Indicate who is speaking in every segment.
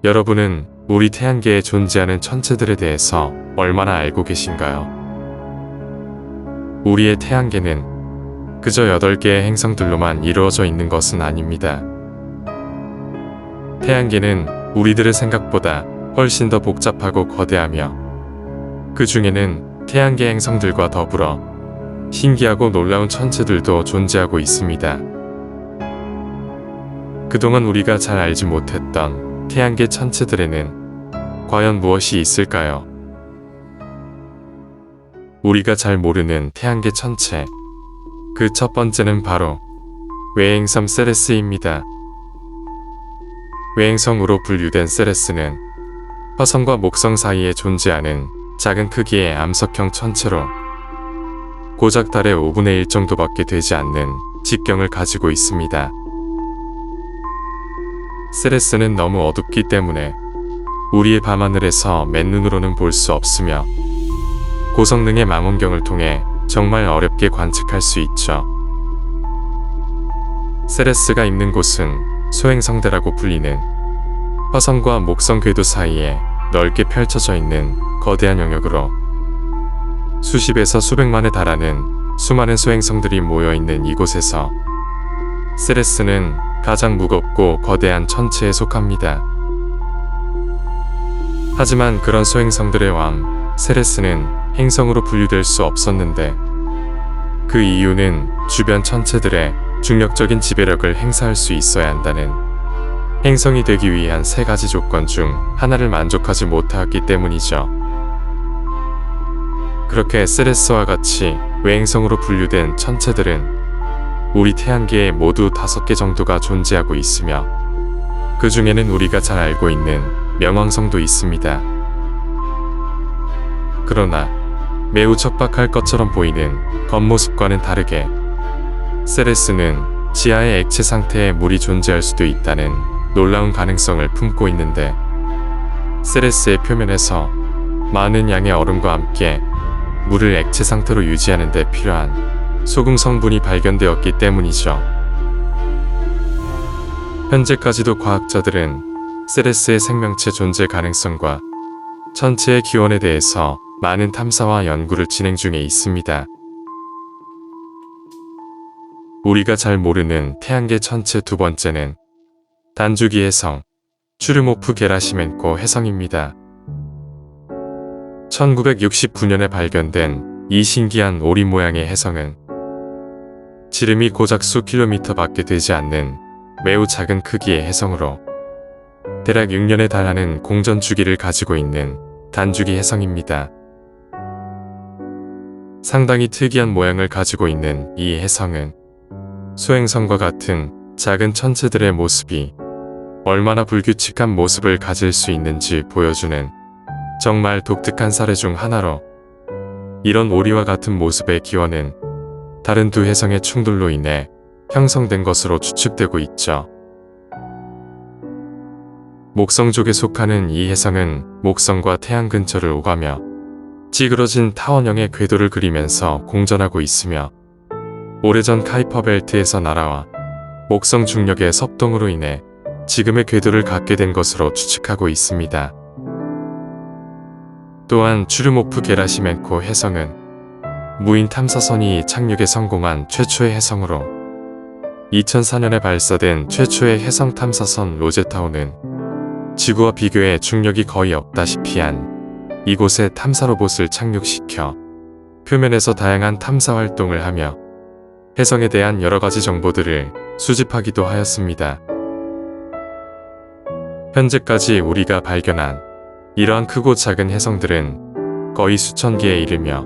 Speaker 1: 여러분은 우리 태양계에 존재하는 천체들에 대해서 얼마나 알고 계신가요? 우리의 태양계는 그저 8개의 행성들로만 이루어져 있는 것은 아닙니다. 태양계는 우리들의 생각보다 훨씬 더 복잡하고 거대하며 그 중에는 태양계 행성들과 더불어 신기하고 놀라운 천체들도 존재하고 있습니다. 그동안 우리가 잘 알지 못했던 태양계 천체들에는 과연 무엇이 있을까요? 우리가 잘 모르는 태양계 천체, 그 첫 번째는 바로 외행섬 세레스입니다. 외행성으로 분류된 세레스는 화성과 목성 사이에 존재하는 작은 크기의 암석형 천체로 고작 달의 5분의 1 정도밖에 되지 않는 직경을 가지고 있습니다. 세레스는 너무 어둡기 때문에 우리의 밤하늘에서 맨눈으로는 볼 수 없으며 고성능의 망원경을 통해 정말 어렵게 관측할 수 있죠. 세레스가 있는 곳은 소행성대라고 불리는 화성과 목성 궤도 사이에 넓게 펼쳐져 있는 거대한 영역으로 수십에서 수백만에 달하는 수많은 소행성들이 모여있는 이곳에서 세레스는 가장 무겁고 거대한 천체에 속합니다. 하지만 그런 소행성들의 왕 세레스는 행성으로 분류될 수 없었는데 그 이유는 주변 천체들의 중력적인 지배력을 행사할 수 있어야 한다는 행성이 되기 위한 3가지 조건 중 하나를 만족하지 못하였기 때문이죠. 그렇게 세레스와 같이 외행성으로 분류된 천체들은 우리 태양계에 모두 5개 정도가 존재하고 있으며 그 중에는 우리가 잘 알고 있는 명왕성도 있습니다. 그러나 매우 척박할 것처럼 보이는 겉모습과는 다르게 세레스는 지하의 액체 상태에 물이 존재할 수도 있다는 놀라운 가능성을 품고 있는데 세레스의 표면에서 많은 양의 얼음과 함께 물을 액체 상태로 유지하는 데 필요한 소금 성분이 발견되었기 때문이죠. 현재까지도 과학자들은 세레스의 생명체 존재 가능성과 천체의 기원에 대해서 많은 탐사와 연구를 진행 중에 있습니다. 우리가 잘 모르는 태양계 천체 두 번째는 단주기 해성, 추르모프 게라시멘코 해성입니다. 1969년에 발견된 이 신기한 오리 모양의 해성은 지름이 고작 수 킬로미터 밖에 되지 않는 매우 작은 크기의 해성으로 대략 6년에 달하는 공전 주기를 가지고 있는 단주기 해성입니다. 상당히 특이한 모양을 가지고 있는 이 해성은 소행성과 같은 작은 천체들의 모습이 얼마나 불규칙한 모습을 가질 수 있는지 보여주는 정말 독특한 사례 중 하나로 이런 오리와 같은 모습의 기원은 다른 두 해성의 충돌로 인해 형성된 것으로 추측되고 있죠. 목성족에 속하는 이 해성은 목성과 태양 근처를 오가며 찌그러진 타원형의 궤도를 그리면서 공전하고 있으며 오래전 카이퍼 벨트에서 날아와 목성 중력의 섭동으로 인해 지금의 궤도를 갖게 된 것으로 추측하고 있습니다. 또한 추르모프 게라시멘코 해성은 무인 탐사선이 착륙에 성공한 최초의 해성으로 2004년에 발사된 최초의 해성 탐사선 로제타호는 지구와 비교해 중력이 거의 없다시피 한 이곳에 탐사 로봇을 착륙시켜 표면에서 다양한 탐사 활동을 하며 해성에 대한 여러가지 정보들을 수집하기도 하였습니다. 현재까지 우리가 발견한 이러한 크고 작은 해성들은 거의 수천 개에 이르며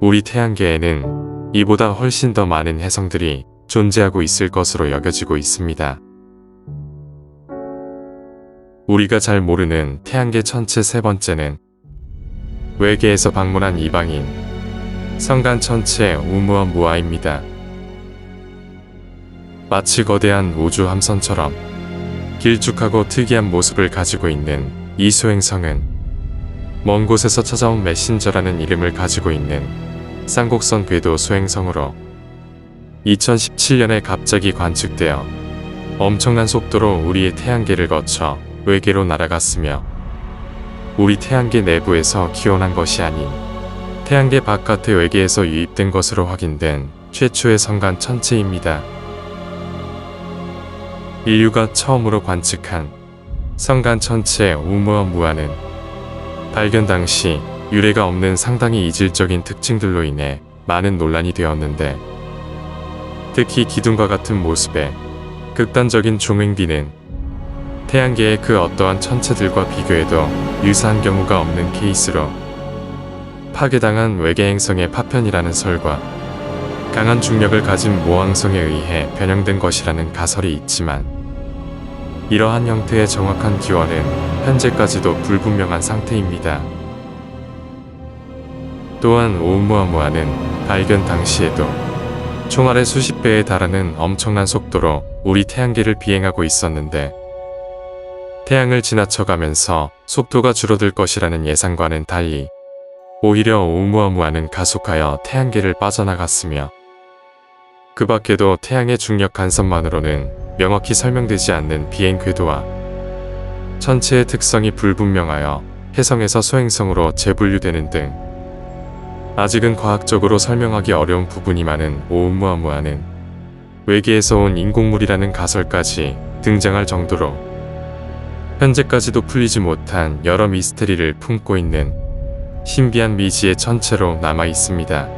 Speaker 1: 우리 태양계에는 이보다 훨씬 더 많은 해성들이 존재하고 있을 것으로 여겨지고 있습니다. 우리가 잘 모르는 태양계 천체 3번째는 외계에서 방문한 이방인 성간 천체 우무어무아입니다. 마치 거대한 우주 함선처럼 길쭉하고 특이한 모습을 가지고 있는 이 소행성은 먼 곳에서 찾아온 메신저라는 이름을 가지고 있는 쌍곡선 궤도 소행성으로 2017년에 갑자기 관측되어 엄청난 속도로 우리의 태양계를 거쳐 외계로 날아갔으며 우리 태양계 내부에서 기원한 것이 아닌 태양계 바깥의 외계에서 유입된 것으로 확인된 최초의 성간 천체입니다. 인류가 처음으로 관측한 성간 천체 오umuamwa는 발견 당시 유례가 없는 상당히 이질적인 특징들로 인해 많은 논란이 되었는데, 특히 기둥과 같은 모습의 극단적인 종횡비는 태양계의 그 어떠한 천체들과 비교해도 유사한 경우가 없는 케이스로 파괴당한 외계 행성의 파편이라는 설과 강한 중력을 가진 모항성에 의해 변형된 것이라는 가설이 있지만, 이러한 형태의 정확한 기원은 현재까지도 불분명한 상태입니다. 또한 오umuamwa는 발견 당시에도 총알의 수십 배에 달하는 엄청난 속도로 우리 태양계를 비행하고 있었는데, 태양을 지나쳐가면서 속도가 줄어들 것이라는 예상과는 달리 오히려 오umuamwa는 가속하여 태양계를 빠져나갔으며, 그 밖에도 태양의 중력 간섭만으로는 명확히 설명되지 않는 비행 궤도와 천체의 특성이 불분명하여 해성에서 소행성으로 재분류되는 등 아직은 과학적으로 설명하기 어려운 부분이 많은 오umuamwa는 외계에서 온 인공물이라는 가설까지 등장할 정도로 현재까지도 풀리지 못한 여러 미스테리를 품고 있는 신비한 미지의 천체로 남아 있습니다.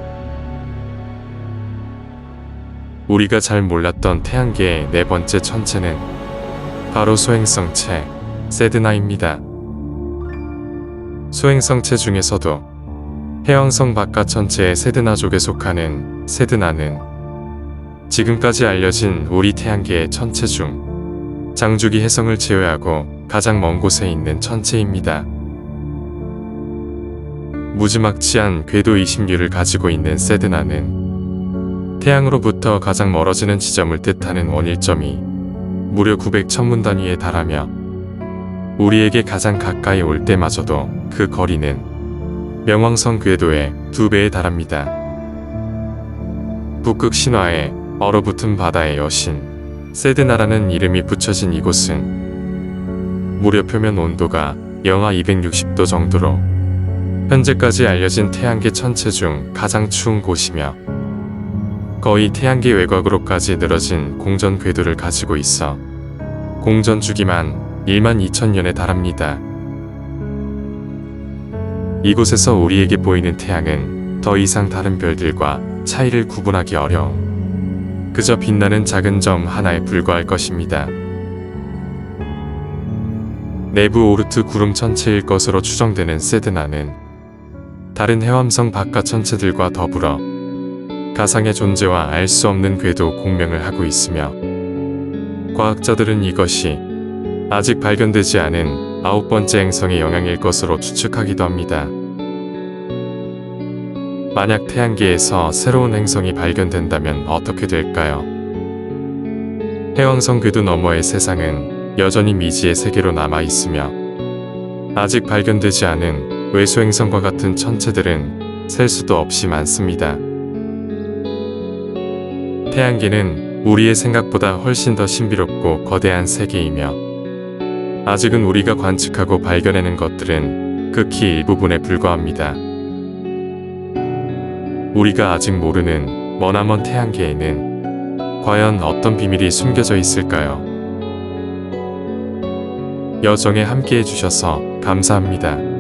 Speaker 1: 우리가 잘 몰랐던 태양계의 네 번째 천체는 바로 소행성체 세드나입니다. 소행성체 중에서도 해왕성 바깥 천체의 세드나족에 속하는 세드나는 지금까지 알려진 우리 태양계의 천체 중 장주기 해성을 제외하고 가장 먼 곳에 있는 천체입니다. 무지막지한 궤도 20류를 가지고 있는 세드나는 태양으로부터 가장 멀어지는 지점을 뜻하는 원일점이 무려 900천문 단위에 달하며, 우리에게 가장 가까이 올 때마저도 그 거리는 명왕성 궤도의 2배에 달합니다. 북극 신화에 얼어붙은 바다의 여신 세드나라는 이름이 붙여진 이곳은 무려 표면 온도가 영하 260도 정도로 현재까지 알려진 태양계 천체 중 가장 추운 곳이며, 거의 태양계 외곽으로까지 늘어진 공전 궤도를 가지고 있어 공전 주기만 12,000년에 달합니다. 이곳에서 우리에게 보이는 태양은 더 이상 다른 별들과 차이를 구분하기 어려운 그저 빛나는 작은 점 하나에 불과할 것입니다. 내부 오르트 구름 천체일 것으로 추정되는 세드나는 다른 해왕성 바깥 천체들과 더불어 가상의 존재와 알 수 없는 궤도 공명을 하고 있으며, 과학자들은 이것이 아직 발견되지 않은 9번째 행성의 영향일 것으로 추측하기도 합니다. 만약 태양계에서 새로운 행성이 발견된다면 어떻게 될까요? 해왕성 궤도 너머의 세상은 여전히 미지의 세계로 남아 있으며, 아직 발견되지 않은 외소 행성과 같은 천체들은 셀 수도 없이 많습니다. 태양계는 우리의 생각보다 훨씬 더 신비롭고 거대한 세계이며, 아직은 우리가 관측하고 발견해낸 것들은 극히 일부분에 불과합니다. 우리가 아직 모르는 머나먼 태양계에는 과연 어떤 비밀이 숨겨져 있을까요? 여정에 함께해 주셔서 감사합니다.